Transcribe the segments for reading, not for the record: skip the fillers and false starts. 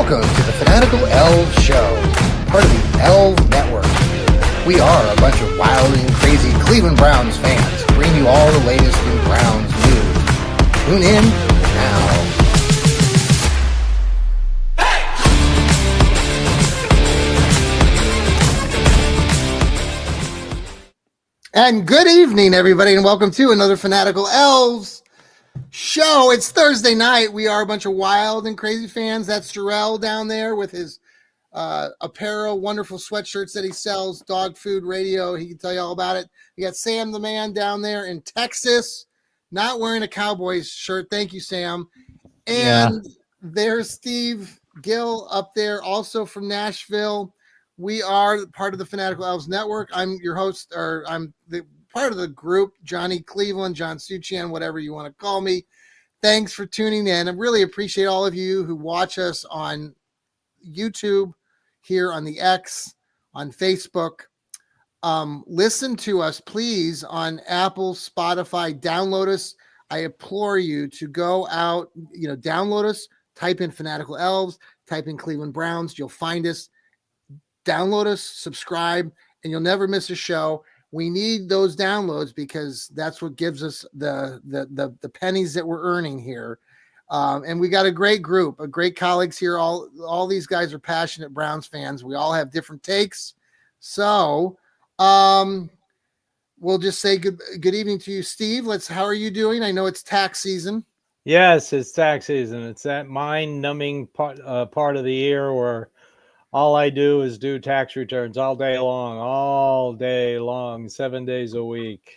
Welcome to the Fanatical Elfz Show, part of the Elfz Network. We are a bunch of wild and crazy Cleveland Browns fans, bringing you all the latest in Browns news. Tune in now. And good evening, everybody, and welcome to another Fanatical Elfz Show. It's Thursday night. We are a bunch of wild and crazy fans. That's Jarrell down there with his apparel, wonderful sweatshirts that he sells, Dog Food Radio. He can tell you all about it. You got Sam the man down there in Texas, not wearing a Cowboys shirt. Thank you, Sam. And there's Steve Gill up there, also from Nashville. We are part of the Fanatical Elfz Network. I'm your host, or I'm the part of the group, Johnny Cleveland, John Suchan, whatever you want to call me. Thanks for tuning in. I really appreciate all of you who watch us on YouTube, here on the X, on Facebook. Listen to us, please, on Apple, Spotify. Download us. I implore you to go out, download us, type in Fanatical Elfz, type in Cleveland Browns. You'll find us. Download us, subscribe, and you'll never miss a show. We need those downloads because that's what gives us the pennies that we're earning here. And we got a great group of great colleagues here. All these guys are passionate Browns fans. We all have different takes. So we'll just say good evening to you, Steve. How are you doing? I know it's tax season. Yes, it's tax season. It's that mind-numbing part of the year where all I do is do tax returns all day long, 7 days a week.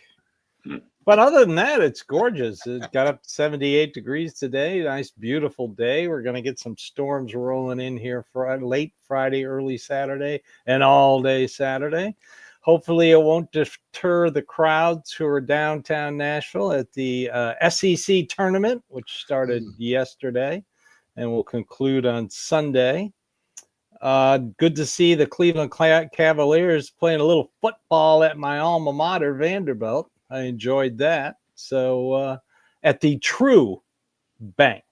But other than that, it's gorgeous. It got up to 78 degrees today. Nice, beautiful day. We're going to get some storms rolling in here for late Friday, early Saturday, and all day Saturday. Hopefully it won't deter the crowds who are downtown Nashville at the SEC tournament, which started yesterday and will conclude on Sunday. Good to see the Cleveland Cavaliers playing a little football at my alma mater, Vanderbilt. I enjoyed that. So at the True Bank,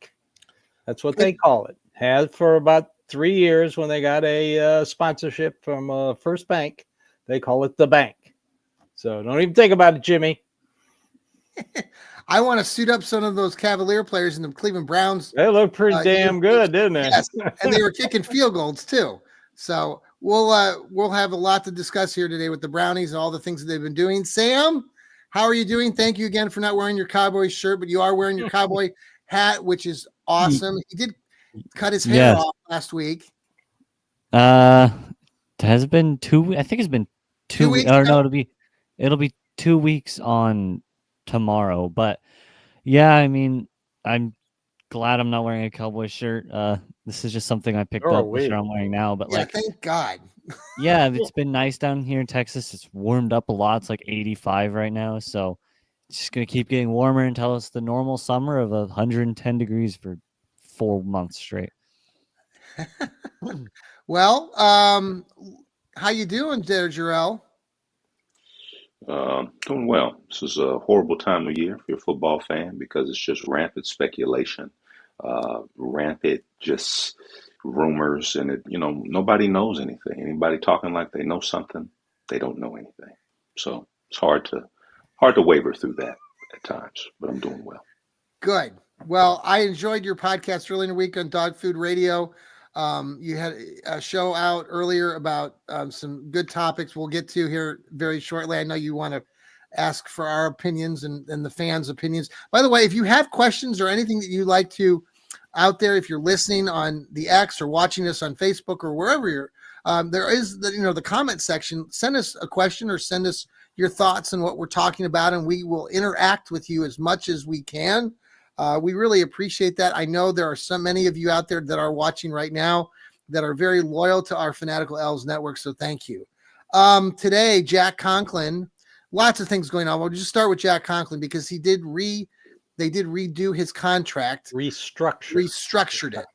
that's what they call it. Had for about 3 years when they got a sponsorship from First Bank. They call it the Bank. So don't even think about it, Jimmy. I want to suit up some of those Cavalier players in the Cleveland Browns. They look pretty damn good, didn't they? Yes, and they were kicking field goals too. So we'll have a lot to discuss here today with the Brownies and all the things that they've been doing. Sam, how are you doing? Thank you again for not wearing your Cowboy shirt, but you are wearing your Cowboy hat, which is awesome. He did cut his hair off last week. It has been 2. I think it's been 2 weeks. Or no, it'll be 2 weeks on tomorrow. But yeah, I mean, I'm glad I'm not wearing a Cowboy shirt. This is just something I picked up, which I'm wearing now. But thank God. Yeah, it's been nice down here in Texas. It's warmed up a lot. It's like 85 right now, so it's just gonna keep getting warmer until it's the normal summer of 110 degrees for 4 months straight. Well, how you doing there, Jarrell? Doing well. This is a horrible time of year if you're a football fan because it's just rampant speculation, rampant just rumors, and nobody knows anything. Anybody talking like they know something, they don't know anything. So it's hard to waver through that at times, but I'm doing well. Good. Well, I enjoyed your podcast earlier in the week on Dog Food Radio. You had a show out earlier about some good topics we'll get to here very shortly. I know you want to ask for our opinions and the fans' opinions. By the way, if you have questions or anything that you'd like to out there, if you're listening on the X or watching us on Facebook or wherever you're, there is the comment section. Send us a question or send us your thoughts on what we're talking about, and we will interact with you as much as we can. We really appreciate that. I know there are so many of you out there that are watching right now that are very loyal to our Fanatical Elfz Network, so thank you. Today, Jack Conklin, lots of things going on. We'll just start with Jack Conklin because they did redo his contract. Restructured it.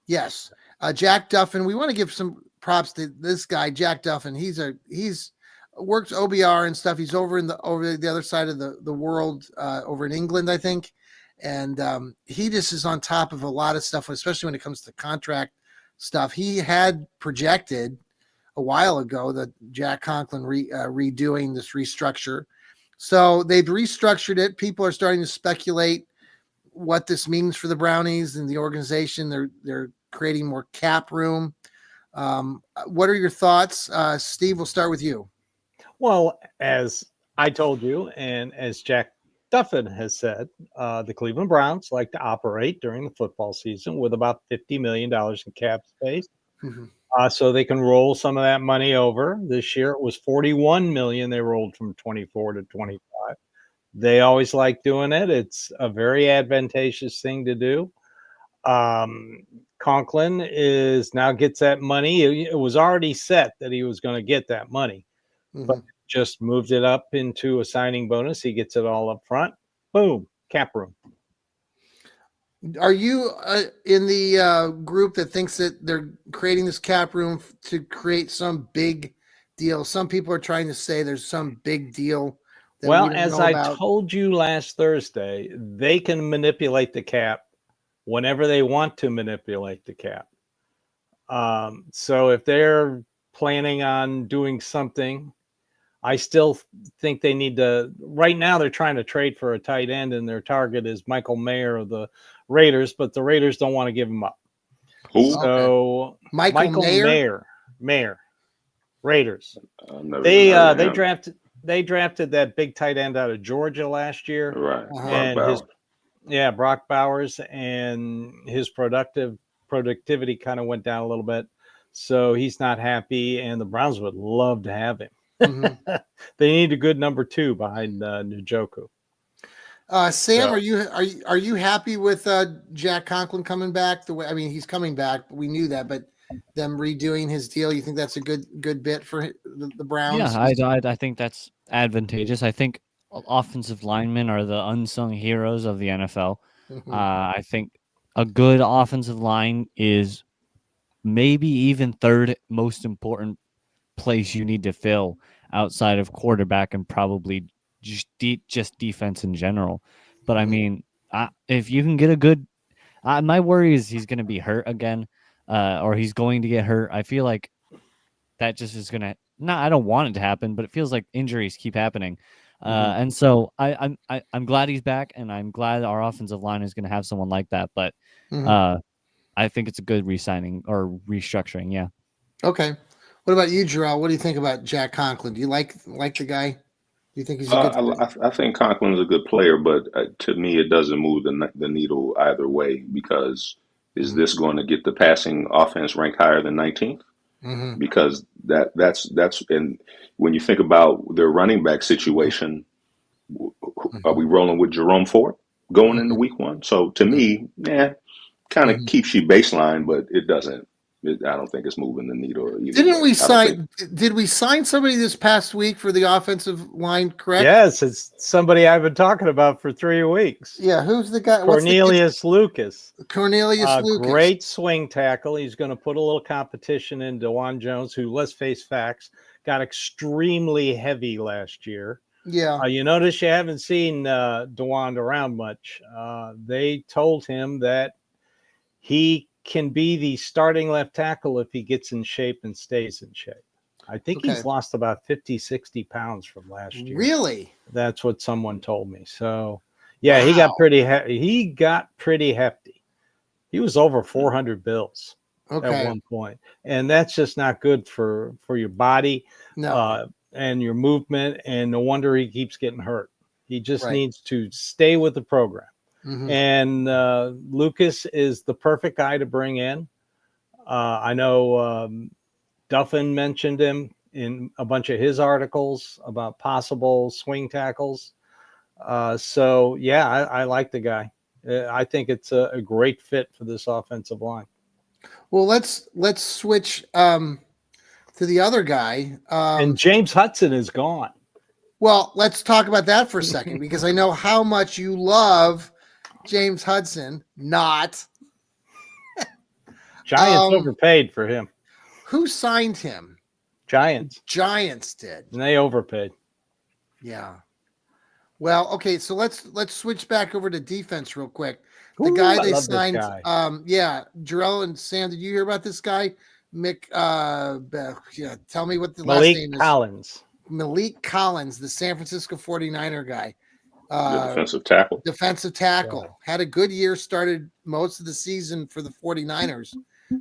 Yes. Jack Duffin, we want to give some props to this guy, Jack Duffin. He's works OBR and stuff. He's over the other side of the world, over in England, I think. And he just is on top of a lot of stuff, especially when it comes to contract stuff. He had projected a while ago that Jack Conklin redoing this restructure. So they've restructured it. People are starting to speculate what this means for the Brownies and the organization. They're creating more cap room. What are your thoughts? Steve, we'll start with you. Well, as I told you, and as Jack Duffin has said, the Cleveland Browns like to operate during the football season with about $50 million in cap space. Mm-hmm. So they can roll some of that money over. This year it was $41 million. They rolled from 24 to 25. They always like doing it. It's a very advantageous thing to do. Conklin now gets that money. It was already set that he was going to get that money, but just moved it up into a signing bonus. He gets it all up front. Boom, cap room. Are you in the group that thinks that they're creating this cap room to create some big deal? Some people are trying to say there's some big deal. Well, as I told you last Thursday, they can manipulate the cap whenever they want to manipulate the cap. So if they're planning on doing something, I still think they need to. Right now, they're trying to trade for a tight end, and their target is Michael Mayer of the Raiders, but the Raiders don't want to give him up. Who? So Michael Mayer, Raiders. They drafted that big tight end out of Georgia last year, right? And Brock Bowers, and his productivity kind of went down a little bit, so he's not happy. And the Browns would love to have him. Mm-hmm. They need a good number 2 behind Njoku. Sam, are you happy with Jack Conklin coming back? He's coming back. We knew that, but them redoing his deal, you think that's a good bit for the Browns? Yeah, I think that's advantageous. I think offensive linemen are the unsung heroes of the NFL. Mm-hmm. I think a good offensive line is maybe even third most important place you need to fill outside of quarterback and probably just defense in general. But I mean, if you can get a good, my worry is he's going to be hurt again, or he's going to get hurt. I feel like that just is going to. I don't want it to happen, but it feels like injuries keep happening, and so I'm glad he's back, and I'm glad our offensive line is going to have someone like that. But I think it's a good re-signing or restructuring. Yeah. Okay. What about you, Jarrell? What do you think about Jack Conklin? Do you like the guy? Do you think he's a good I think Conklin is a good player, but to me, it doesn't move the needle either way, because is this going to get the passing offense ranked higher than 19th? Mm-hmm. Because that's and when you think about their running back situation, are we rolling with Jerome Ford going into week 1? So to me, kind of keeps you baseline, but it doesn't. I don't think it's moving the needle either. Did we sign somebody this past week for the offensive line, correct? Yes, it's somebody I've been talking about for 3 weeks. Yeah, who's the guy? Cornelius Lucas. Lucas. Great swing tackle. He's going to put a little competition in DeJuan Jones, who, let's face facts, got extremely heavy last year. Yeah. You notice you haven't seen DeJuan around much. They told him that he can be the starting left tackle if he gets in shape and stays in shape. I think he's lost about 50, 60 pounds from last year. Really? That's what someone told me. So, yeah, He got pretty hefty. He was over 400 bills at one point. And that's just not good for your body and your movement. And no wonder he keeps getting hurt. He just needs to stay with the program. Mm-hmm. And Lucas is the perfect guy to bring in. I know Duffin mentioned him in a bunch of his articles about possible swing tackles. I like the guy. I think it's a great fit for this offensive line. Well, let's switch to the other guy. And James Hudson is gone. Well, let's talk about that for a second, because I know how much you love James Hudson. Not Giants overpaid for him. Who signed him? Giants. Giants did. And they overpaid. Yeah. Well, okay, so let's switch back over to defense real quick. The Ooh, guy I they love this signed, guy. yeah, Jarrell and Sam. Did you hear about this guy? Yeah, tell me what the last Malik name is. Collins. Malik Collins, the San Francisco 49er guy. The defensive tackle. Defensive tackle. Yeah. Had a good year, started most of the season for the 49ers.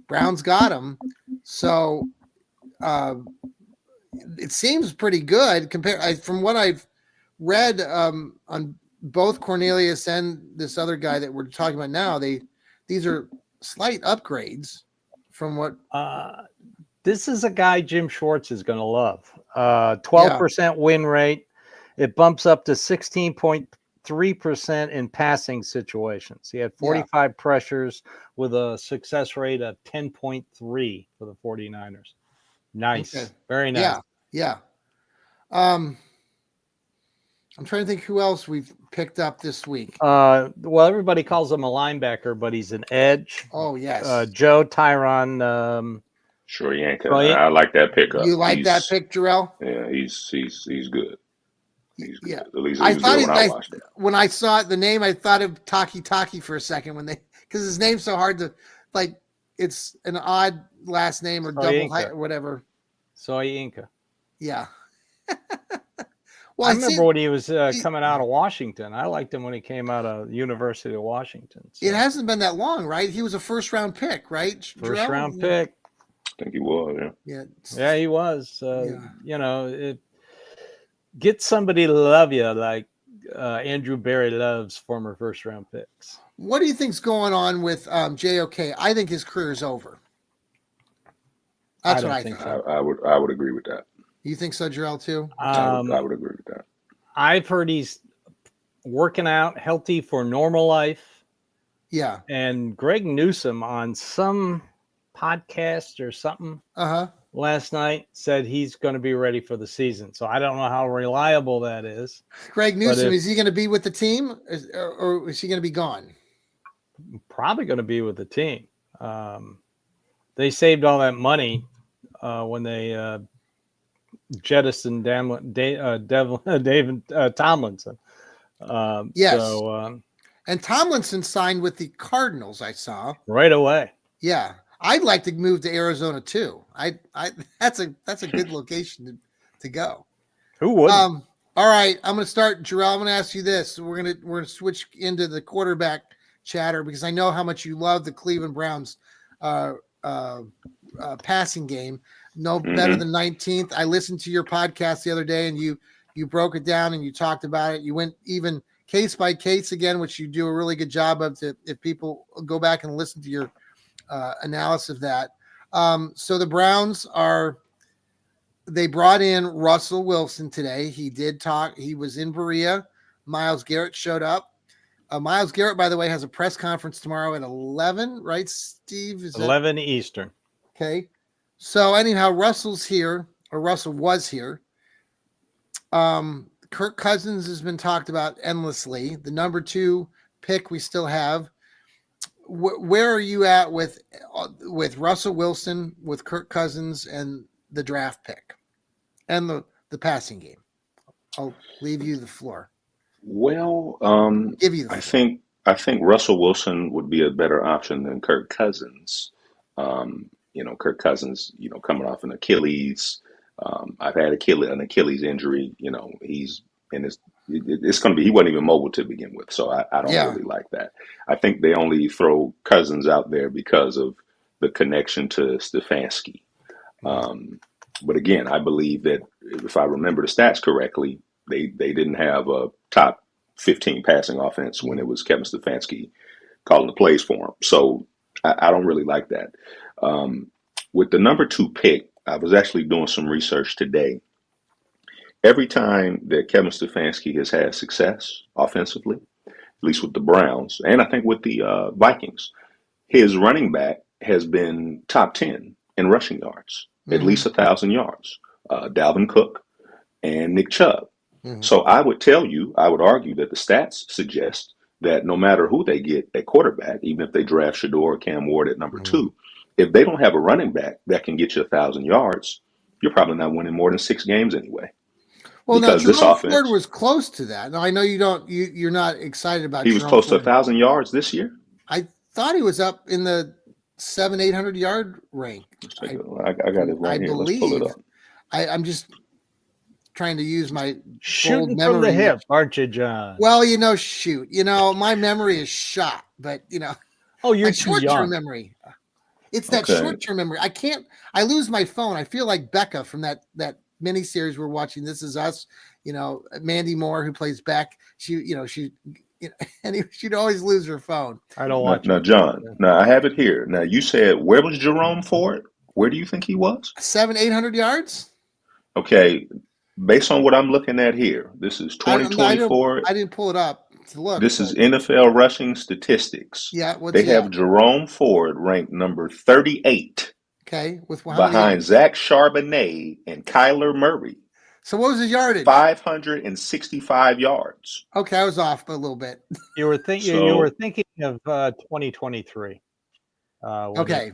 Browns got him. So it seems pretty good compared from what I've read on both Cornelius and this other guy that we're talking about now. These are slight upgrades from what This is a guy Jim Schwartz is going to love. 12% win rate. It bumps up to 16.3% in passing situations. He had 45 pressures with a success rate of 10.3 for the 49ers. Nice. Okay. Very nice. Yeah. I'm trying to think who else we've picked up this week. Well, everybody calls him a linebacker, but he's an edge. Oh, yes. Joe Tyron. Sure, Yanka. I like that pickup. You like that pick, Jarrell? Yeah, he's good. He's good. Yeah. At least I he was thought good when I watched it. when I saw the name, I thought of Taki for a second because his name's so hard to like. It's an odd last name or double height or whatever. Soy Inca. Yeah. Well, I remember when he was coming out of Washington. I liked him when he came out of the University of Washington. So. It hasn't been that long, right? He was a first-round pick, right? First-round pick. I think he was, Yeah, he was. You know, get somebody to love you like Andrew Berry loves former first-round picks. What do you think's going on with JOK? I think his career is over. That's what I think. I would agree with that. You think so, Jarrell, too? I would agree with that. I've heard he's working out, healthy for normal life. Yeah. And Greg Newsome on some podcast or something last night said he's going to be ready for the season. So I don't know how reliable that is. Greg Newsome, is he going to be with the team or is he going to be gone? Probably going to be with the team. They saved all that money when they jettisoned David Tomlinson. Yes. So, and Tomlinson signed with the Cardinals, I saw. Right away. Yeah. I'd like to move to Arizona too. That's a good location to go. Who would? All right, I'm going to start, Jarrell. I'm going to ask you this. We're going to switch into the quarterback chatter because I know how much you love the Cleveland Browns passing game. No better than 19th. I listened to your podcast the other day and you broke it down and you talked about it. You went even case by case again, which you do a really good job of if people go back and listen to your analysis of that. So the Browns they brought in Russell Wilson today. He did talk. He was in Berea. Myles Garrett showed up. Myles Garrett, by the way, has a press conference tomorrow at 11, right, Steve? 11 Eastern. Okay. So anyhow, Russell was here. Kirk Cousins has been talked about endlessly. The number 2 pick we still have. Where are you at with Russell Wilson, with Kirk Cousins, and the draft pick and the passing game? I'll leave you the floor. Well, Give you the floor. I think Russell Wilson would be a better option than Kirk Cousins. Kirk Cousins, coming off an Achilles. I've had an Achilles injury. He's in his. It's going to be. He wasn't even mobile to begin with, so I don't really like that. I think they only throw Cousins out there because of the connection to Stefanski. But again, I believe that if I remember the stats correctly, they didn't have a top 15 passing offense when it was Kevin Stefanski calling the plays for him. So I don't really like that. With the number 2 pick, I was actually doing some research today. Every time that Kevin Stefanski has had success offensively, at least with the Browns, and I think with the Vikings, his running back has been top 10 in rushing yards, at least 1,000 yards. Dalvin Cook and Nick Chubb. So I would argue that the stats suggest that no matter who they get at quarterback, even if they draft Shador or Cam Ward at number 2, if they don't have a running back that can get you 1,000 yards, you're probably not winning more than 6 games anyway. Well, now because this Jerome Ford offense, was close to that. Now I know you're not excited about he was Jerome close to Ford. 1,000 yards this year. I thought he was up in the 700-800 yard rank. I got it I right here. Let's pull it believe. up. I'm just trying to use my bold Shooting from the memory. hip, aren't you, John? Well, shoot. My memory is shot, but Oh, you're my too short-term young. memory. It's that Okay. short-term memory. I lose my phone. I feel like Becca from that miniseries we're watching. This Is Us. Mandy Moore, who plays Beck. She'd always lose her phone. I don't Now, watch now, it. John, now I have it here. Now, you said, where was Jerome Ford? Where do you think he was? 700-800 yards. Okay, based on what I'm looking at here, this is I don't. 2024. I didn't pull it up to look. This But is NFL rushing statistics. yeah, what's They he at? have Jerome Ford ranked number 38 Okay, with how many behind yards? Zach Charbonnet and Kyler Murray, So what was his yardage? 565 yards. Okay, I was off a little bit. You were thinking So, of 2023. When Okay,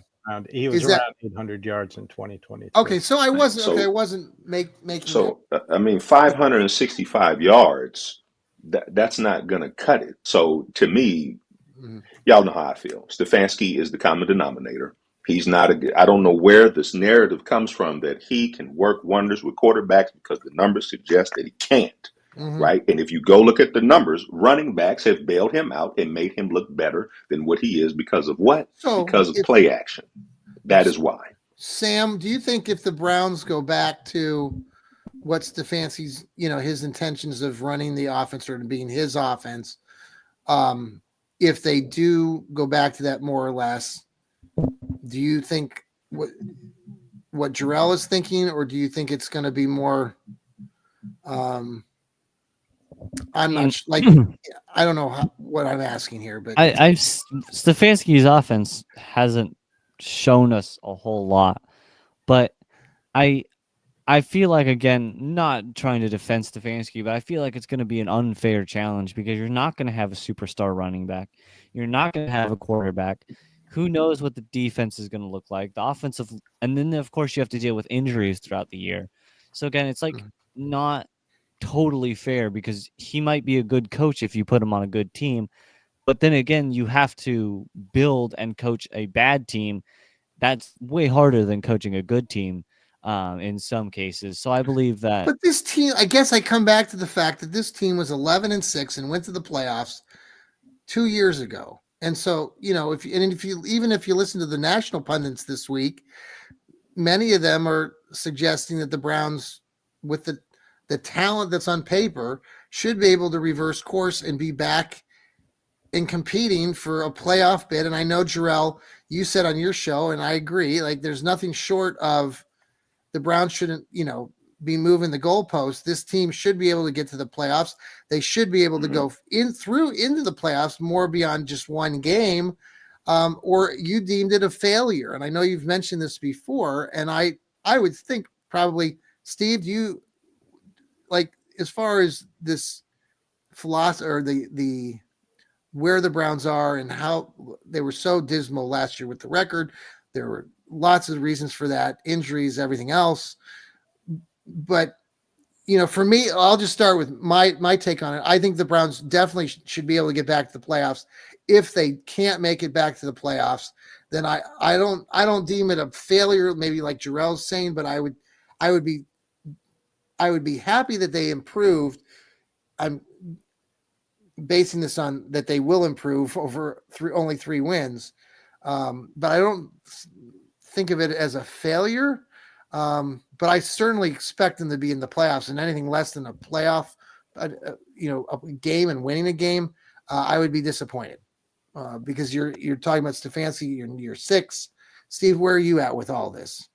he was is that around 800 yards in 2023. okay? So I wasn't okay. I so, wasn't making that. so, I mean, 565 yards, that's not going to cut it. So, to me, Mhm. y'all know how I feel. Stefanski is the common denominator. He's not I don't know where this narrative comes from that he can work wonders with quarterbacks because the numbers suggest that he can't, Mhm. right? And if you go look at the numbers, running backs have bailed him out and made him look better than what he is because of what? So Because of if play action. That is why. Sam, do you think if the Browns go back to what Stefanski's, his intentions of running the offense or being his offense, if they do go back to that more or less, do you think what Jarrell is thinking, or do you think it's going to be more? I'm not like I don't know what I'm asking here, but Stefanski's offense hasn't shown us a whole lot, but I feel like, again, not trying to defend Stefanski, but I feel like it's going to be an unfair challenge because you're not going to have a superstar running back. You're not going to have a quarterback. Who knows what the defense is going to look like? The offensive, and then of course you have to deal with injuries throughout the year. So again, it's like not totally fair because he might be a good coach if you put him on a good team, but then again, you have to build and coach a bad team. That's way harder than coaching a good team in some cases. So I believe that. But this team, I guess I come back to the fact that this team was 11-6 and went to the playoffs 2 years ago. And so, if you listen to the national pundits this week, many of them are suggesting that the Browns, with the talent that's on paper, should be able to reverse course and be back in competing for a playoff bid. And I know, Jarrell, you said on your show, and I agree, like there's nothing short of the Browns shouldn't, be moving the goalposts. This team should be able to get to the playoffs. They should be able to go into the playoffs more beyond just one game. Or you deemed it a failure. And I know you've mentioned this before. And I would think probably, Steve, you like, as far as this philosophy or the where the Browns are and how they were so dismal last year with the record, there were lots of reasons for that, injuries, everything else. But, for me, I'll just start with my take on it. I think the Browns definitely should be able to get back to the playoffs. If they can't make it back to the playoffs, then I don't deem it a failure, maybe like Jarrell's saying, but I would be happy that they improved. I'm basing this on that they will improve over only 3 wins. But I don't think of it as a failure. But I certainly expect them to be in the playoffs, and anything less than a playoff, a game and winning a game, I would be disappointed because you're talking about Stefanski in year 6. Steve, where are you at with all this?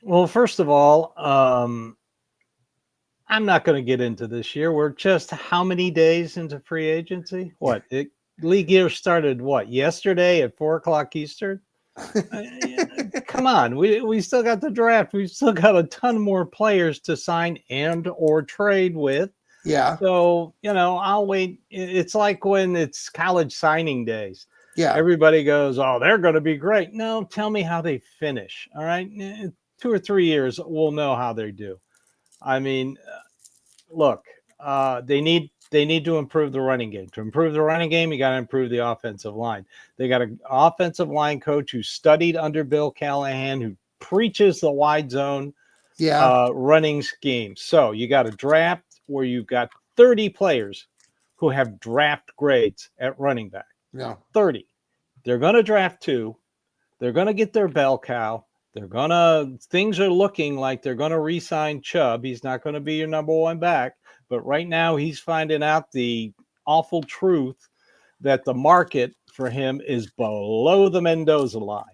Well, first of all, I'm not going to get into this year. We're just how many days into free agency? What? League year started yesterday at 4:00 Eastern? Come on, we still got the draft. We've still got a ton more players to sign and or trade with. Yeah. So, I'll wait. It's like when it's college signing days. Yeah. Everybody goes, oh, they're going to be great. No, tell me how they finish. All right. 2 or 3 years, we'll know how they do. I mean, look, they need to improve the running game. To improve the running game, you got to improve the offensive line. They got an offensive line coach who studied under Bill Callahan, who preaches the wide zone running scheme. So you got a draft where you've got 30 players who have draft grades at running back. Yeah. 30. They're going to draft 2. They're going to get their bell cow. Things are looking like they're going to re-sign Chubb. He's not going to be your number 1 back, but right now he's finding out the awful truth that the market for him is below the Mendoza line.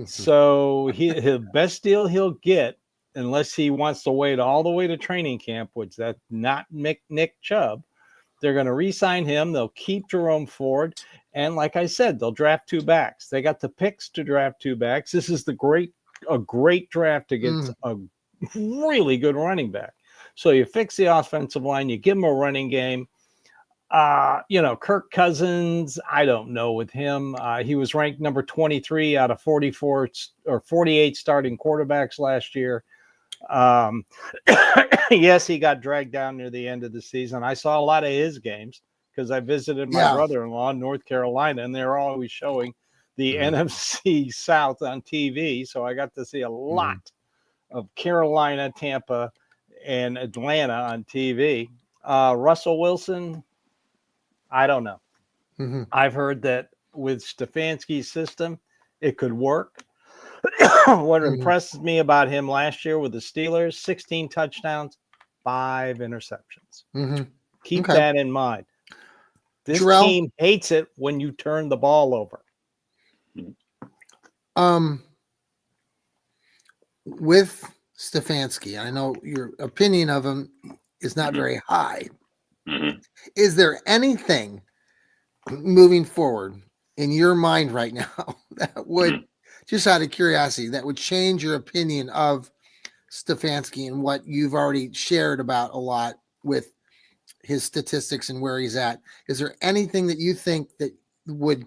So the best deal he'll get, unless he wants to wait all the way to training camp, which that's not Nick Chubb, they're going to re-sign him. They'll keep Jerome Ford. And like I said, they'll draft 2 backs. They got the picks to draft 2 backs. This is a great draft to get a really good running back. So you fix the offensive line, you give him a running game. Kirk Cousins, I don't know with him. He was ranked number 23 out of 44 or 48 starting quarterbacks last year. Yes, he got dragged down near the end of the season. I saw a lot of his games because I visited my brother-in-law in North Carolina, and they're always showing the NFC South on TV. So I got to see a lot of Carolina, Tampa, and Atlanta on TV. Russell Wilson, I don't know. I've heard that with Stefanski's system, it could work. What impresses me about him last year with the Steelers, 16 touchdowns, 5 interceptions. Keep that in mind. This team hates it when you turn the ball over. With Stefanski, I know your opinion of him is not very high. Is there anything moving forward in your mind right now that would, just out of curiosity, that would change your opinion of Stefanski and what you've already shared about a lot with his statistics and where he's at? Is there anything that you think that would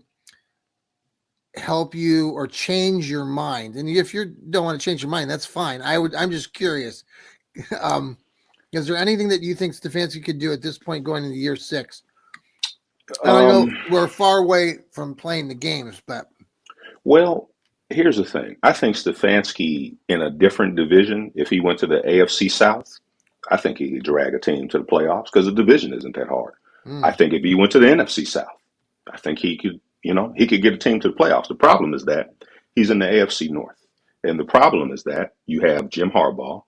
help you or change your mind? And if you don't want to change your mind, that's fine. I'm just curious. Is there anything that you think Stefanski could do at this point going into year 6? I know we're far away from playing the games, but. Well, here's the thing. I think Stefanski in a different division, if he went to the AFC South, I think he could drag a team to the playoffs because the division isn't that hard. I think if he went to the NFC South, I think he could get a team to the playoffs. The problem is that he's in the AFC North. And the problem is that you have Jim Harbaugh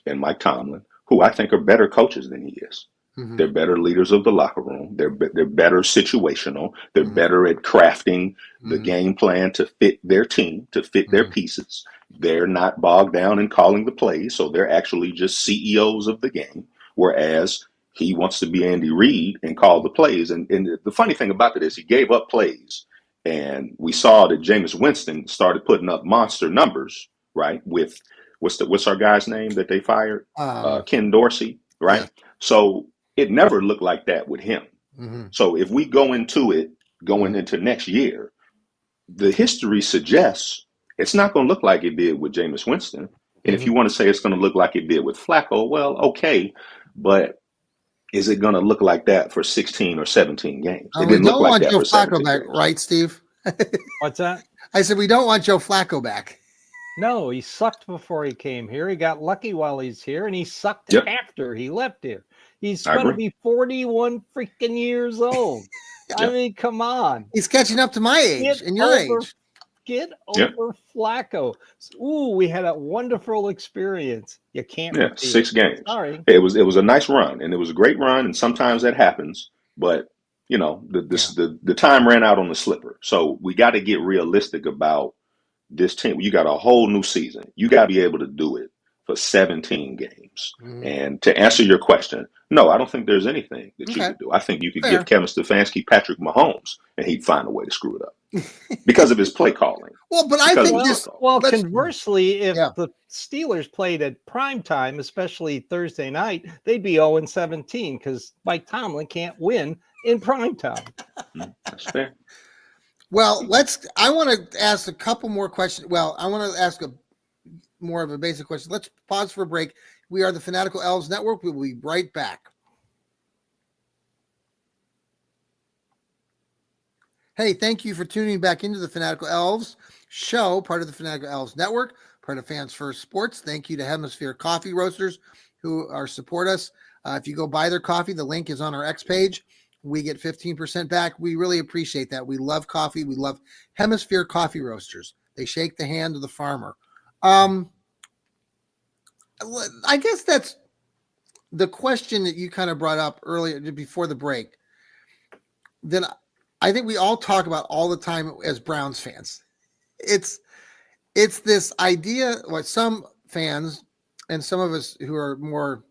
and Mike Tomlin, who I think are better coaches than he is. They're better leaders of the locker room. They're better situational. They're better at crafting the game plan to fit their team, to fit their pieces. They're not bogged down in calling the plays, so they're actually just CEOs of the game, whereas he wants to be Andy Reid and call the plays. And the funny thing about it is he gave up plays, and we saw that Jameis Winston started putting up monster numbers, right, with what's our guy's name that they fired? Ken Dorsey, right? Yeah. So it never looked like that with him. So if we go into it, going into next year, the history suggests it's not going to look like it did with Jameis Winston. And if you want to say it's going to look like it did with Flacco, well, okay. But is it going to look like that for 16 or 17 games? It didn't look like that for 17 back, games. Right, Steve? What's that? I said we don't want Joe Flacco back. No, he sucked before he came here. He got lucky while he's here, and he sucked after he left here. He's going to be 41 freaking years old. I mean, come on. He's catching up to my age and your age. Get over Flacco. Ooh, we had a wonderful experience. You can't repeat 6 games. Sorry. It was a nice run, and it was a great run, and sometimes that happens. But, the time ran out on the slipper. So we got to get realistic about this team. You got a whole new season. You got to be able to do it for 17 games. And to answer your question, no, I don't think there's anything that you could do. I think you could give Kevin Stefanski Patrick Mahomes, and he'd find a way to screw it up because of his play calling. Well, but I think conversely, if the Steelers played at prime time, especially Thursday night, they'd be 0-17 because Mike Tomlin can't win in prime time. That's fair. Well, I want to ask a couple more questions. Well, I want to ask more of a basic question. Let's pause for a break. We are the Fanatical Elves Network. We will be right back. Hey, thank you for tuning back into the Fanatical Elves show, part of the Fanatical Elves Network, part of Fans First Sports. Thank you to Hemisphere Coffee Roasters who support us. If you go buy their coffee, the link is on our X page. We get 15% back. We really appreciate that. We love coffee. We love Hemisphere Coffee Roasters. They shake the hand of the farmer. I guess that's the question that you kind of brought up earlier before the break. Then I think we all talk about all the time as Browns fans. It's this idea, what some fans and some of us who are more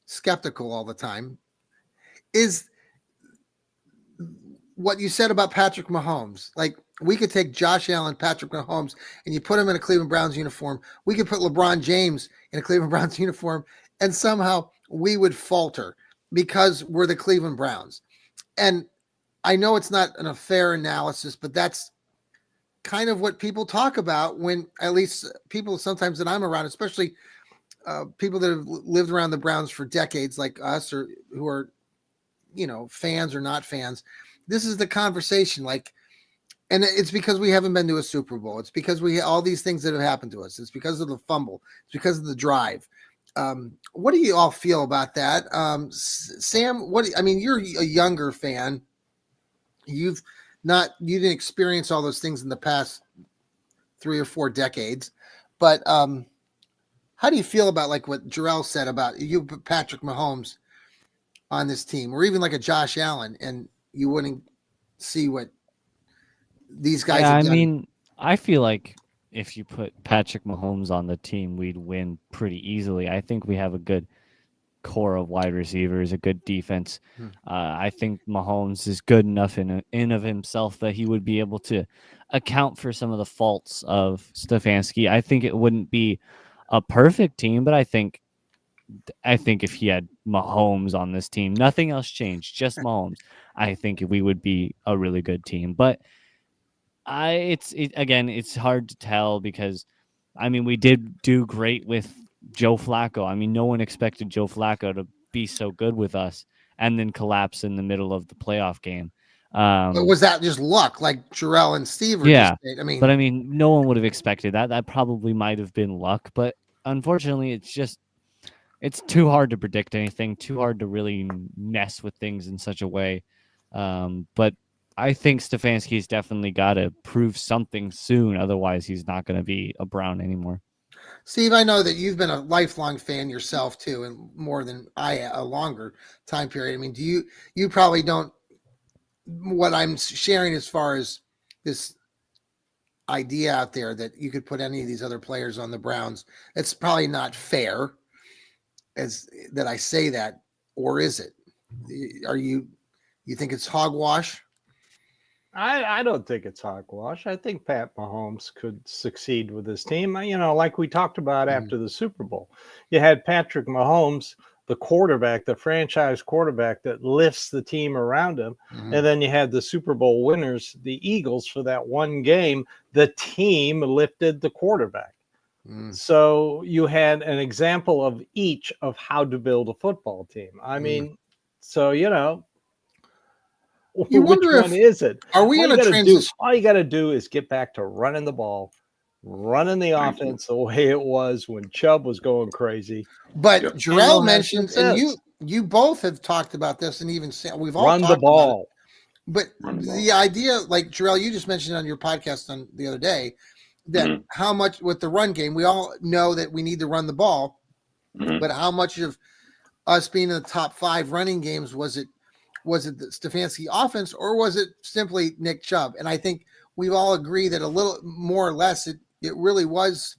skeptical all the time, is what you said about Patrick Mahomes. Like, we could take Josh Allen, Patrick Mahomes, and you put him in a Cleveland Browns uniform. We could put LeBron James in a Cleveland Browns uniform, and somehow we would falter because we're the Cleveland Browns. And I know it's not a fair analysis, but that's kind of what people talk about when, at least people sometimes that I'm around, especially people that have lived around the Browns for decades like us, or who are, fans or not fans. This is the conversation, like, and it's because we haven't been to a Super Bowl. It's because all these things that have happened to us. It's because of the fumble. It's because of the drive. What do you all feel about that? Sam, you're a younger fan. You didn't experience all those things in the past 3 or 4 decades, but how do you feel about like what Jarrell said about you put Patrick Mahomes on this team, or even like a Josh Allen, and you wouldn't see what these guys have done? I feel like if you put Patrick Mahomes on the team, we'd win pretty easily. I think we have a good core of wide receivers, a good defense. I think Mahomes is good enough in of himself that he would be able to account for some of the faults of Stefanski. I think it wouldn't be a perfect team, but I think if he had Mahomes on this team, nothing else changed, just Mahomes, I think we would be a really good team. But it's hard to tell because, we did do great with Joe Flacco. No one expected Joe Flacco to be so good with us and then collapse in the middle of the playoff game. But was that just luck, like Jarrell and Steve? But no one would have expected that. That probably might have been luck, but unfortunately, it's too hard to predict anything, too hard to really mess with things in such a way. But I think Stefanski's definitely got to prove something soon. Otherwise, he's not going to be a Brown anymore. Steve, I know that you've been a lifelong fan yourself too, and more than a longer time period. Do you probably don't, what I'm sharing as far as this idea out there that you could put any of these other players on the Browns, it's probably not fair as that I say that, or is it? You think it's hogwash? I don't think it's hogwash. I think Pat Mahomes could succeed with his team. Like we talked about after the Super Bowl, you had Patrick Mahomes, the quarterback, the franchise quarterback that lifts the team around him. And then you had the Super Bowl winners, the Eagles, for that one game. The team lifted the quarterback. So you had an example of each of how to build a football team. You wonder which one is it? Are we in a transition? All you got to do is get back to running the ball, running the offense the way it was when Chubb was going crazy. But Jarrell mentioned, and you both have talked about this, and even we've all talked about it. But the idea, like Jarrell, you just mentioned on your podcast on the other day, that how much with the run game, we all know that we need to run the ball, but how much of us being in the top 5 running games was it the Stefanski offense, or was it simply Nick Chubb? And I think we all agree that a little more or less it really was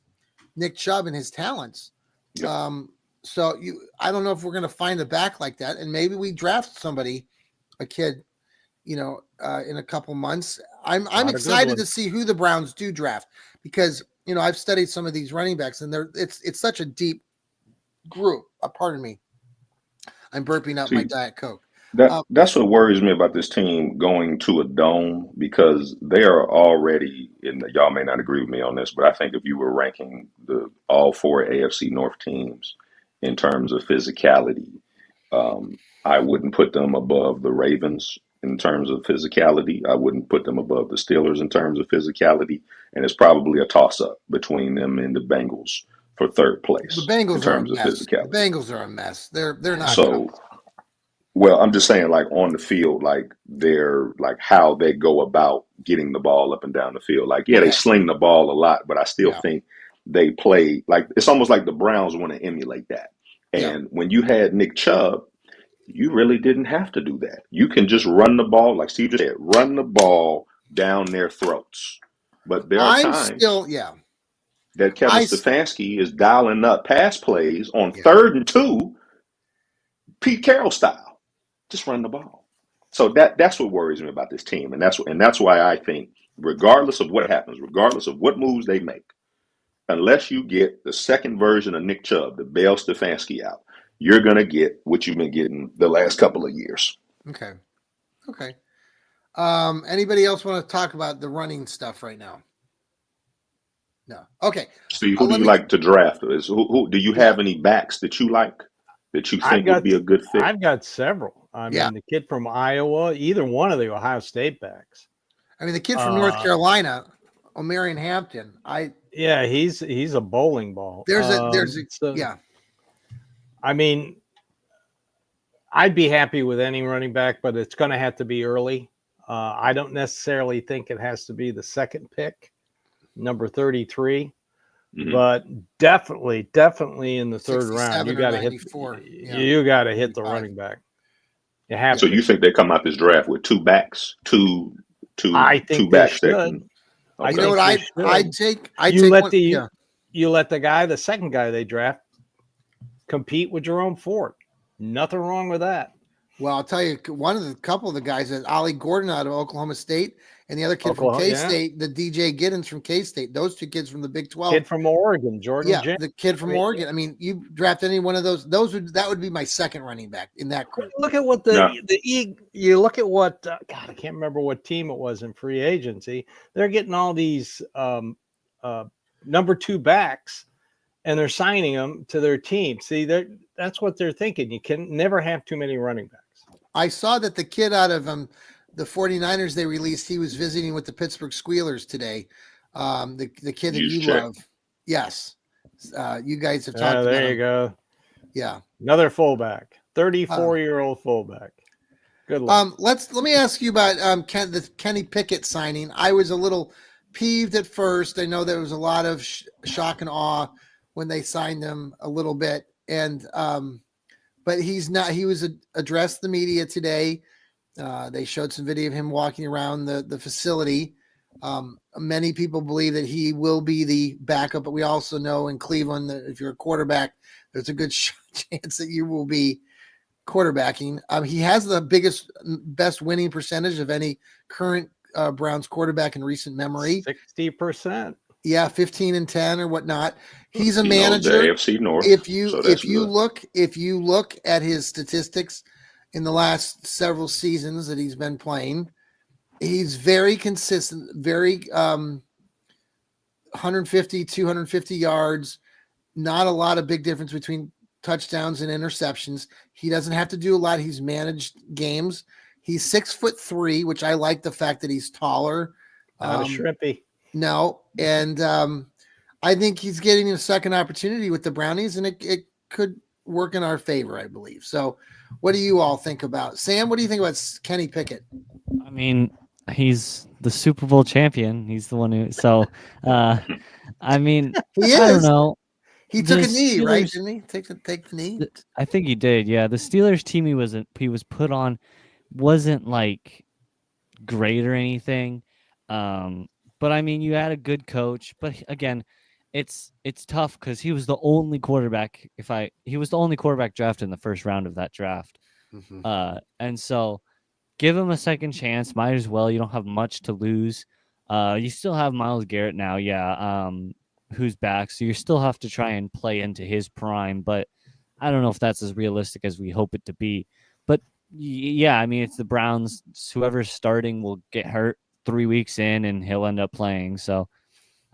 Nick Chubb and his talents. Yep. I don't know if we're going to find a back like that, and maybe we draft somebody, a kid, in a couple months. I'm excited to see who the Browns do draft, because I've studied some of these running backs, and it's such a deep group. Pardon me, I'm burping up my Diet Coke. That's what worries me about this team going to a dome, because they are already, and y'all may not agree with me on this, but I think if you were ranking all 4 AFC North teams, in terms of physicality. I wouldn't put them above the Ravens in terms of physicality. I wouldn't put them above the Steelers in terms of physicality. And it's probably a toss up between them and the Bengals for third The place in Bengals are a terms of mess. The physicality. Bengals are a mess. They're not. So, well, I'm just saying, like on the field, like they're like how they go about getting the ball up and down the field. Like, yeah, they sling the ball a lot, but I still think they play like it's almost like the Browns want to emulate that. And when you had Nick Chubb, you really didn't have to do that. You can just run the ball, like Steve just said, run the ball down their throats. But there are times that Kevin Stefanski is dialing up pass plays on 3rd and 2, Pete Carroll style. Just run the ball. So that's what worries me about this team, and that's why I think, regardless of what happens, regardless of what moves they make, unless you get the second version of Nick Chubb to bail Stefanski out, you're going to get what you've been getting the last couple of years. Okay. Anybody else want to talk about the running stuff right now? No. Okay. Steve, who do you like to draft? Who do you have any backs that you like that you think would be a good fit? I've got several. I mean, the kid from Iowa, either one of the Ohio State backs. I mean, the kid from North Carolina, Omarion Hampton. He's a bowling ball. I mean, I'd be happy with any running back, but it's going to have to be early. I don't necessarily think it has to be the second pick, number 33, but definitely in the third round, you got to hit. You got to hit the running back. You have so you think they come out this draft with two backs, two backs? Okay. You know what I'd take? You let the second guy they draft compete with Jerome Ford. Nothing wrong with that. Well, I'll tell you, couple of the guys, Ollie Gordon out of Oklahoma State, and the other kid from K-State, the DJ Giddens from K-State. Those two kids from the Big 12. Kid from Oregon, Jordan. Yeah, the kid from Oregon. I mean, you draft any one of those. That would be my second running back in that group. Look at what you look at what God, I can't remember what team it was in free agency. They're getting all these number 2 backs, and they're signing them to their team. See, that's what they're thinking. You can never have too many running backs. I saw that the kid out of the 49ers they released, he was visiting with the Pittsburgh Squealers today. The kid that you love. Yes. You guys have talked about there him. You go. Yeah. Another fullback, 34-year-old fullback. Good luck. Let me ask you about the Kenny Pickett signing. I was a little peeved at first. I know there was a lot of shock and awe when they signed him a little bit. And but he's not. He was addressed the media today. They showed some video of him walking around the facility. Many people believe that he will be the backup, but we also know in Cleveland that if you're a quarterback, there's a good chance that you will be quarterbacking. He has the best winning percentage of any current Browns quarterback in recent memory. 60%. Yeah, 15-10 or whatnot. He's a manager. The AFC North. If you look at his statistics in the last several seasons that he's been playing, he's very consistent, very 150, 250 yards, not a lot of big difference between touchdowns and interceptions. He doesn't have to do a lot. He's managed games. He's 6'3", which I like the fact that he's taller. Not a shrimpy. No, and I think he's getting a second opportunity with the Brownies, and it could work in our favor, I believe. So what do you all think about? Sam, what do you think about Kenny Pickett? I mean, he's the Super Bowl champion. He's the one who – so, I mean, he is. I don't know. He took a knee, right? Didn't he? Take the knee? I think he did, yeah. The Steelers team he was put on wasn't, like, great or anything. But I mean, you had a good coach, but again, it's tough because he was the only quarterback. He was the only quarterback drafted in the first round of that draft, and so give him a second chance. Might as well. You don't have much to lose. You still have Myles Garrett now, who's back, so you still have to try and play into his prime. But I don't know if that's as realistic as we hope it to be. But yeah, I mean, it's the Browns. Whoever's starting will get hurt 3 weeks in and he'll end up playing. So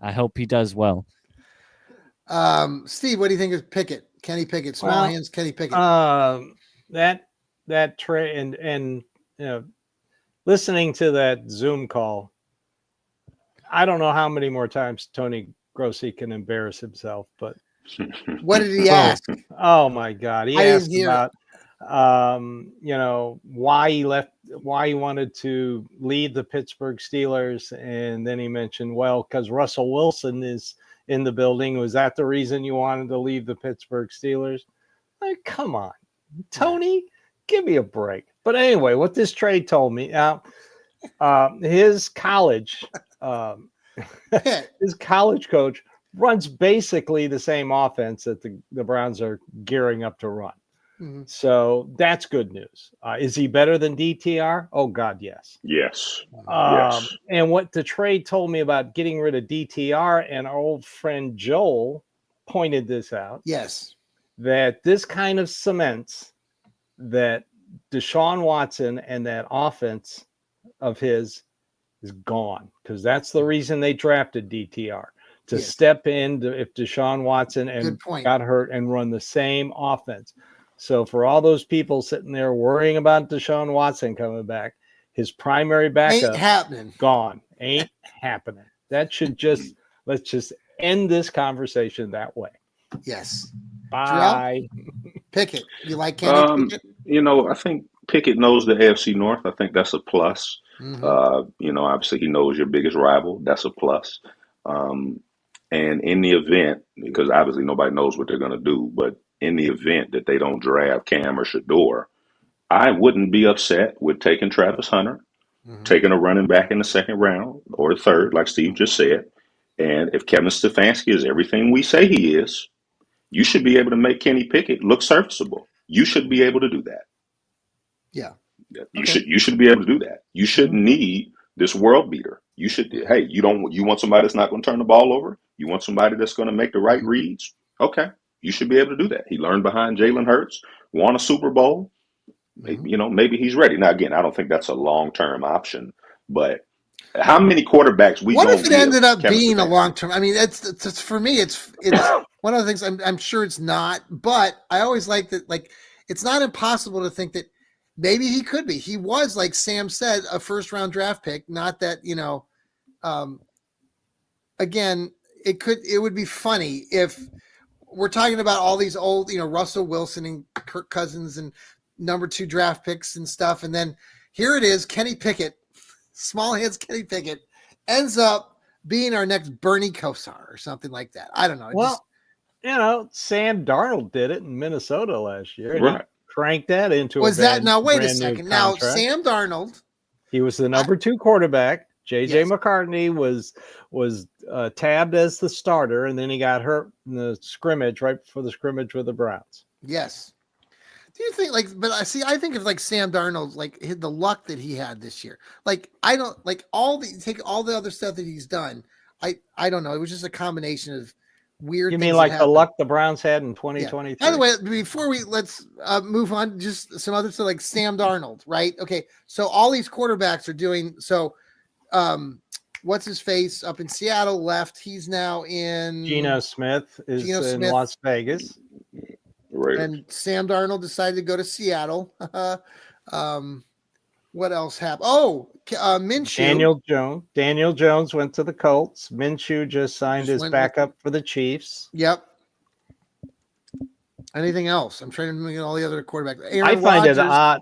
I hope he does well. Steve, what do you think of Pickett? Kenny Pickett, small hands, Kenny Pickett. That trade and listening to that Zoom call, I don't know how many more times Tony Grossi can embarrass himself, but what did he ask? Oh my God. He asked about why he wanted to leave the Pittsburgh Steelers, and then he mentioned, well, because Russell Wilson is in the building. Was that the reason you wanted to leave the Pittsburgh Steelers? Like, come on, Tony, give me a break. But anyway, what this trade told me, his college coach runs basically the same offense that the Browns are gearing up to run. Mm-hmm. So that's good news. Is he better than DTR? Oh God, yes. Yes. Yes. And what the trade told me about getting rid of DTR, and our old friend Joel pointed this out. Yes. That this kind of cements that Deshaun Watson and that offense of his is gone, because that's the reason they drafted DTR, to step in if Deshaun Watson got hurt and run the same offense. So for all those people sitting there worrying about Deshaun Watson coming back, his primary backup gone. Ain't happening. That should let's just end this conversation that way. Yes. Bye. Pickett. You like Kenny Pickett? I think Pickett knows the AFC North. I think that's a plus. Mm-hmm. Obviously he knows your biggest rival. That's a plus. And in the event, because obviously nobody knows what they're going to do, but in the event that they don't draft Cam or Shador, I wouldn't be upset with taking Travis Hunter, taking a running back in the second round or the third, like Steve just said. And if Kevin Stefanski is everything we say he is, you should be able to make Kenny Pickett look serviceable. You should be able to do that. Yeah. You should be able to do that. You shouldn't need this world beater. You should, you want somebody that's not going to turn the ball over? You want somebody that's going to make the right reads? Okay. You should be able to do that. He learned behind Jalen Hurts, won a Super Bowl. Maybe he's ready. Now, again, I don't think that's a long-term option, but how many quarterbacks what if it ended up being a long-term? I mean, it's for me, it's one of the things I'm sure it's not, but I always like that. Like, it's not impossible to think that maybe he could be. He was, like Sam said, a first-round draft pick. Not that, again, it would be funny if we're talking about all these old, Russell Wilson and Kirk Cousins and number 2 draft picks and stuff. And then here it is, Kenny Pickett, small hands Kenny Pickett, ends up being our next Bernie Kosar or something like that. I don't know. Sam Darnold did it in Minnesota last year. Right. Cranked that into wait a second. Now, Sam Darnold. He was the number 2 quarterback. J.J. McCartney was tabbed as the starter, and then he got hurt in the scrimmage right before the scrimmage with the Browns. Yes. Do you think I think of Sam Darnold, the luck that he had this year. I don't take all the other stuff that he's done. I don't know. It was just a combination of weird. You mean like the luck the Browns had in 2023? Yeah. By the way, before let's move on, just some other stuff like Sam Darnold, right? Okay. So all these quarterbacks are doing so. What's his face up in Seattle left? He's now in. Geno Smith is in Las Vegas. Right. And Sam Darnold decided to go to Seattle. What else happened? Oh, Minshew. Daniel Jones went to the Colts. Minshew just signed his backup for the Chiefs. Yep. Anything else? I'm trying to look at all the other quarterbacks. I find it odd.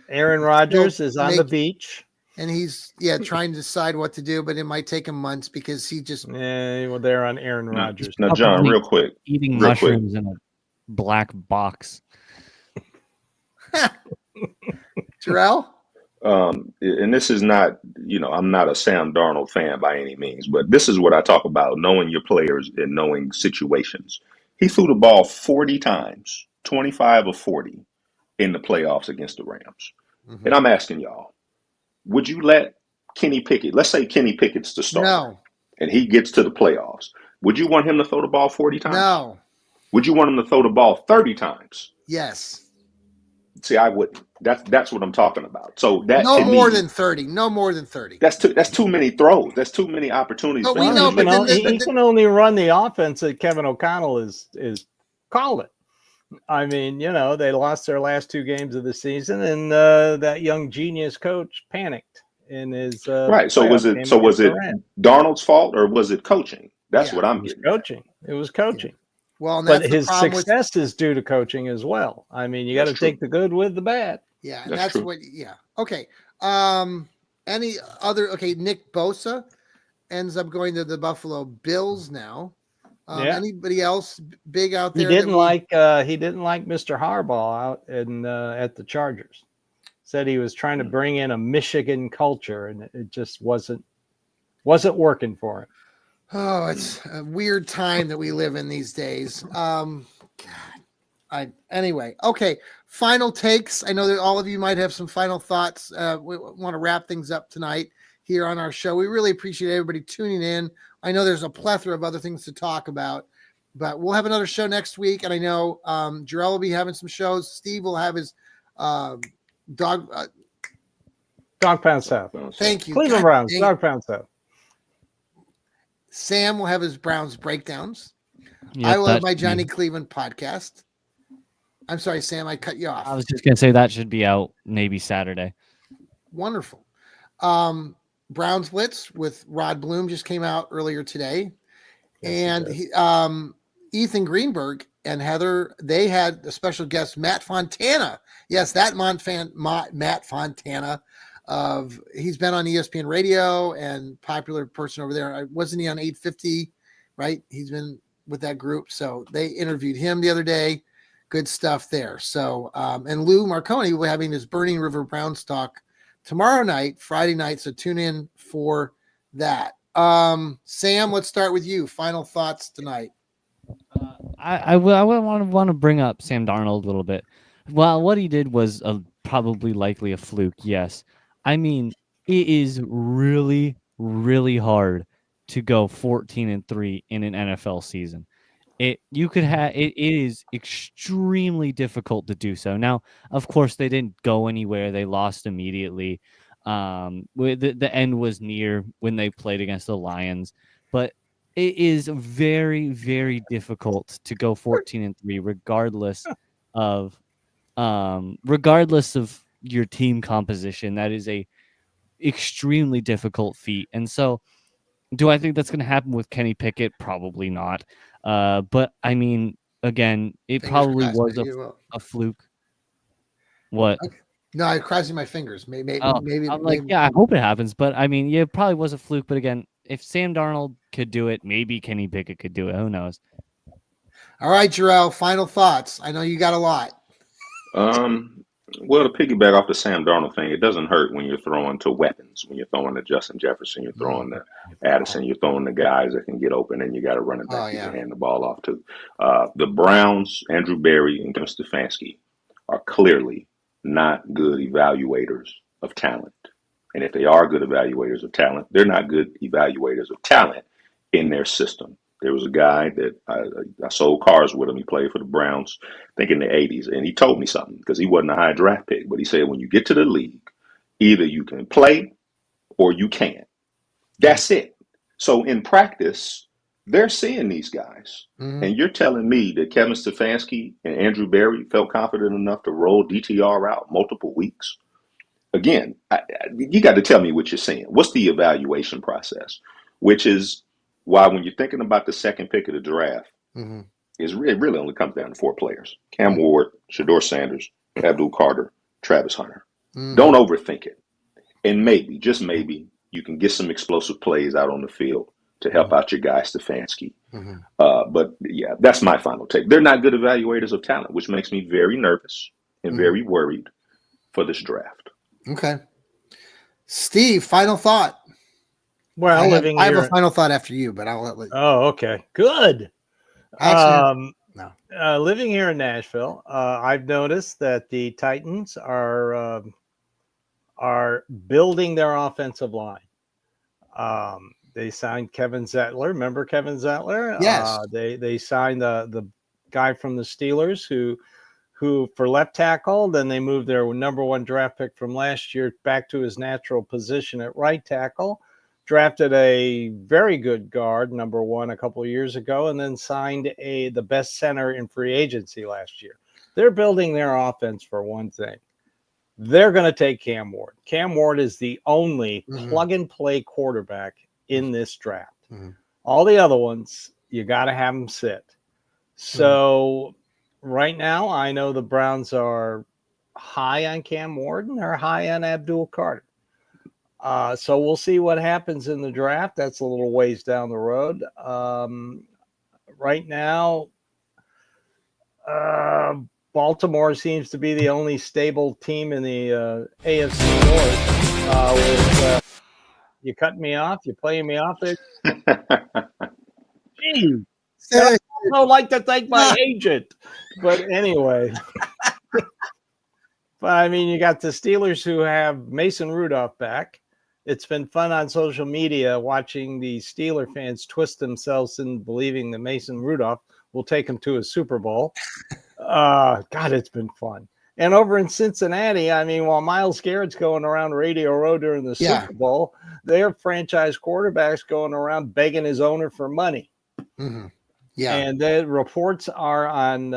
Aaron Rodgers is on the beach. And he's trying to decide what to do, but it might take him months because he just they're on Aaron Rodgers. Now, John, real quick, eating mushrooms in a black box. Jarrell? And this is not, I'm not a Sam Darnold fan by any means, but this is what I talk about, knowing your players and knowing situations. He threw the ball 40 times, 25 of 40 in the playoffs against the Rams. Mm-hmm. And I'm asking y'all, would you let Kenny Pickett, let's say Kenny Pickett's the starter, and he gets to the playoffs. Would you want him to throw the ball 40 times? No. Would you want him to throw the ball 30 times? Yes. See, I wouldn't. That's what I'm talking about. So that no more than 30. No more than 30. That's too many throws. That's too many opportunities. But we know, he can only run the offense that Kevin O'Connell is calling. I mean, they lost their last 2 games of the season, and that young genius coach panicked in his Right. So playoff was it game so was against it Durant. Darnold's fault or was it coaching? That's Yeah. what I'm It was getting at. coaching. It was coaching. Well, and But that's the his problem with success is due to coaching as well. I mean, you got That's to true. take the good with the bad. yeah, and That's that's true. what Okay. Any other Nick Bosa ends up going to the Buffalo Bills now. Yeah. Anybody else big out He there didn't like Mr. Harbaugh out in at the Chargers. Said he was trying to bring in a Michigan culture, and it just wasn't working for him. Oh, it's a weird time that we live in these days. Anyway, okay. Final takes. I know that all of you might have some final thoughts. We want to wrap things up tonight here on our show. We really appreciate everybody tuning in. I know there's a plethora of other things to talk about, but we'll have another show next week. And I know Jarrell will be having some shows. Steve will have his dog Pound South. Thank you. Cleveland God Browns. dang it. Dog Pound South. Sam will have his Browns breakdowns. Yep, I will have that my should be- Johnny Cleveland podcast. I'm sorry, Sam, I cut you off. I was just gonna say that should be out maybe Saturday. Wonderful. Browns Blitz with Rod Bloom just came out earlier today. Yes, And Ethan Greenberg and Heather, they had a special guest, Matt Fontana. Yes, that Matt Fontana. He's been on ESPN Radio and popular person over there. Wasn't he on 850? Right? He's been with that group. So they interviewed him the other day. Good stuff there. So, and Lou Marconi will be having his Burning River Browns talk tomorrow night, Friday night. So tune in for that. Sam, let's start with you. Final thoughts tonight. I want to bring up Sam Darnold a little bit. Well, what he did was probably likely a fluke. Yes, I mean it is really, really hard to go 14-3 in an NFL season. It is extremely difficult to do so. Now, of course, they didn't go anywhere. They lost immediately. The end was near when they played against the Lions, but it is very, very difficult to go 14-3, regardless of your team composition. That is a extremely difficult feat. And so, do I think that's going to happen with Kenny Pickett? Probably not. But I mean, again, it Fingers probably crossed, was maybe it will. a fluke. What? Okay. No, I'm crossing my fingers. Maybe. I'm like, yeah, I hope it happens. But I mean, yeah, it probably was a fluke. But again, if Sam Darnold could do it, maybe Kenny Pickett could do it. Who knows? All right, Jarrell, final thoughts. I know you got a lot. Well, to piggyback off the Sam Darnold thing, it doesn't hurt when you're throwing to weapons. When you're throwing to Justin Jefferson, you're throwing to Addison, you're throwing to guys that can get open, and you got a running back you can hand the ball off to. The Browns, Andrew Berry and Kevin Stefanski are clearly not good evaluators of talent. And if they are good evaluators of talent, they're not good evaluators of talent in their system. There was a guy that I sold cars with him. He played for the Browns, I think in the 80s. And he told me something because he wasn't a high draft pick. But he said, when you get to the league, either you can play or you can't. That's it. So in practice, they're seeing these guys. Mm-hmm. And you're telling me that Kevin Stefanski and Andrew Berry felt confident enough to roll DTR out multiple weeks? Again, you got to tell me what you're seeing. What's the evaluation process? Which is why when you're thinking about the second pick of the draft, it really only comes down to 4 players. Cam Ward, Shador Sanders, Abdul Carter, Travis Hunter. Don't overthink it. And maybe, just maybe, you can get some explosive plays out on the field to help out your guy Stefanski. But yeah, that's my final take. They're not good evaluators of talent, which makes me very nervous and very worried for this draft. Okay. Steve, final thought. Well, I have a final thought after you, but I'll let you. Oh, okay. Good. Actually, no. Living here in Nashville, I've noticed that the Titans are building their offensive line. They signed Kevin Zettler. Remember Kevin Zettler? Yes. They signed the guy from the Steelers who for left tackle. Then they moved their #1 draft pick from last year back to his natural position at right tackle. Drafted a very good guard, #1 a couple of years ago, and then signed the best center in free agency last year. They're building their offense for one thing. They're going to take Cam Ward. Cam Ward is the only plug-and-play quarterback in this draft. All the other ones, you got to have them sit. So right now, I know the Browns are high on Cam Ward and they're high on Abdul Carter. So we'll see what happens in the draft. That's a little ways down the road. Right now, Baltimore seems to be the only stable team in the AFC North. You cutting me off? You playing me off there? Gee, I don't like to thank my agent. But anyway. But I mean, you got the Steelers who have Mason Rudolph back. It's been fun on social media watching the Steeler fans twist themselves in believing that Mason Rudolph will take them to a Super Bowl. God, it's been fun. And over in Cincinnati, I mean, while Myles Garrett's going around Radio Row during the Super Bowl, their franchise quarterback's going around begging his owner for money. Yeah. And the reports are on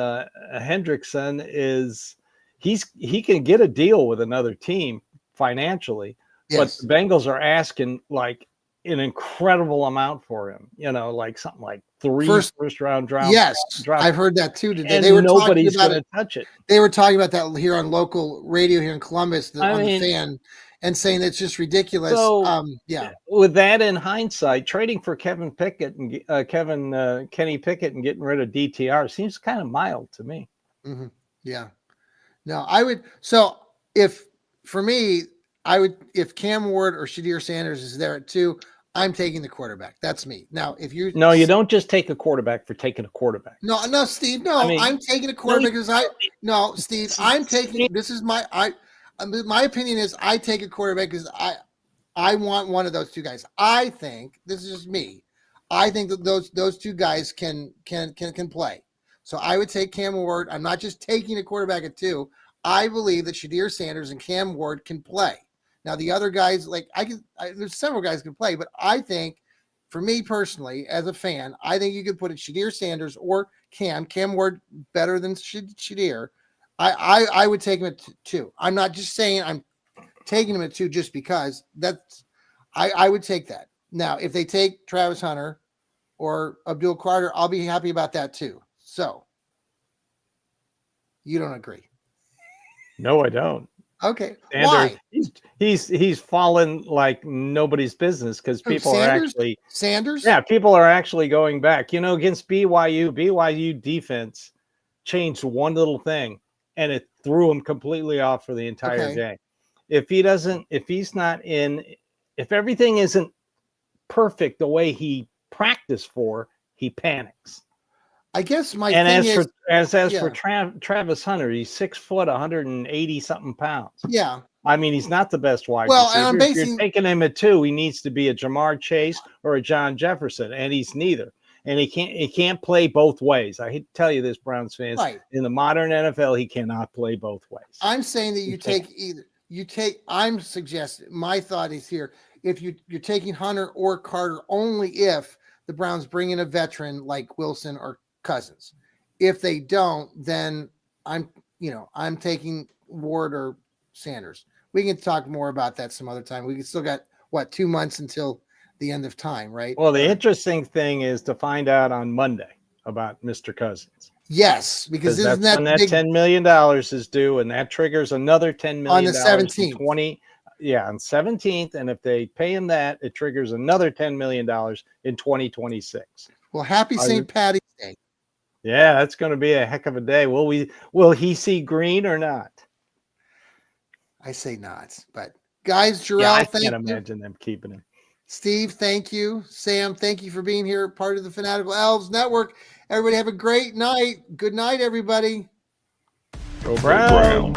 Hendrickson is he can get a deal with another team financially. Yes. But the Bengals are asking like an incredible amount for him, like something like first round draft. Yes, I've heard that too today. And nobody's going to touch it. They were talking about that here on local radio here in Columbus on the Fan, and saying it's just ridiculous. So, with that in hindsight, trading for Kenny Pickett and getting rid of DTR seems kind of mild to me. Yeah, no, I would. So if Cam Ward or Shadir Sanders is there at 2, I'm taking the quarterback. That's me. Now, if you you don't just take a quarterback for taking a quarterback. No, Steve. No, I'm taking a quarterback because Steve. I'm taking. This is my opinion is I take a quarterback because I want one of those 2 guys. I think this is just me. I think that those 2 guys can play. So I would take Cam Ward. I'm not just taking a quarterback at 2. I believe that Shadir Sanders and Cam Ward can play. Now, the other guys, there's several guys can play, but I think, for me personally, as a fan, I think you could put it Shadir Sanders or Cam Ward better than Shadir. I would take him at 2. I'm not just saying I'm taking him at 2 just because I would take that. Now, if they take Travis Hunter or Abdul Carter, I'll be happy about that too. So, you don't agree? No, I don't. Okay. Why? He's fallen like nobody's business because people are actually Sanders. Yeah, people are actually going back. Against BYU defense changed one little thing and it threw him completely off for the entire game. If everything isn't perfect the way he practiced for, he panics. I guess for Travis Hunter, he's 6 foot, 180 something pounds. Yeah. I mean, he's not the best wide receiver. If you're taking him at 2, he needs to be a Jamar Chase or a John Jefferson, and he's neither. And he can't play both ways. I hate to tell you this, Browns fans. Right. In the modern NFL, he cannot play both ways. I'm saying that you take either. I'm suggesting, my thought is here, if you're taking Hunter or Carter only if the Browns bring in a veteran like Wilson or Cousins. If they don't, then I'm taking Ward or Sanders. We can talk more about that some other time. We still got 2 months until the end of time, right? Well, the interesting thing is to find out on Monday about Mr. Cousins. Yes, because that's when that $10 million is due, and that triggers another $10 million on the 17th. On 17th, and if they pay him that, it triggers another $10 million in 2026. Well, happy St. Patty's Day. Yeah, that's going to be a heck of a day. Will he see green or not? I say not. But guys, Jarrell, I can't imagine them keeping him. Steve, thank you. Sam, thank you for being here, part of the Fanatical Elfz Network. Everybody have a great night. Good night, everybody. Go Browns.